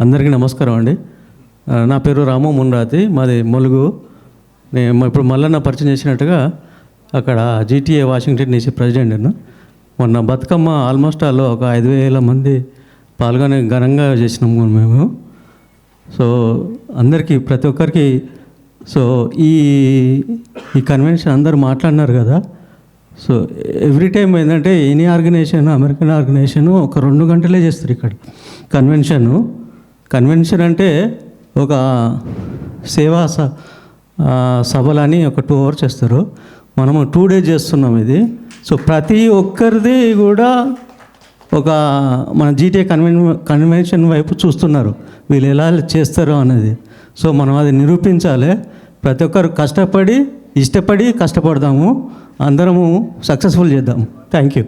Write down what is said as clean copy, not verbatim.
అందరికీ నమస్కారం అండి. నా పేరు రాము మున్రాతి, మాది ములుగు. నేను ఇప్పుడు మల్లన్న పరిచయం చేసినట్టుగా అక్కడ GTA వాషింగ్టన్ DC ప్రెసిడెంట్ నేను. మొన్న బతుకమ్మ ఆల్మోస్ట్ ఆల్ ఒక 5,000 మంది పాల్గొని ఘనంగా చేసినాము మేము. సో అందరికీ ప్రతి ఒక్కరికి సో ఈ కన్వెన్షన్ అందరు మాట్లాడినారు కదా. సో ఎవ్రీ టైం ఏంటంటే ఎనీ ఆర్గనైజేషన్, అమెరికన్ ఆర్గనైజేషన్ ఒక 2 గంటలే చేస్తారు ఇక్కడ కన్వెన్షన్ అంటే ఒక సేవా సభలని ఒక 2 hours చేస్తారు. మనము 2 days చేస్తున్నాం ఇది. సో ప్రతి ఒక్కరిది కూడా ఒక మన GTA కన్వెన్షన్ వైపు చూస్తున్నారు, వీళ్ళు ఎలా చేస్తారో అనేది. సో మనం అది నిరూపించాలి. ప్రతి ఒక్కరు ఇష్టపడి కష్టపడదాము, అందరము సక్సెస్ఫుల్ చేద్దాము. Thank you.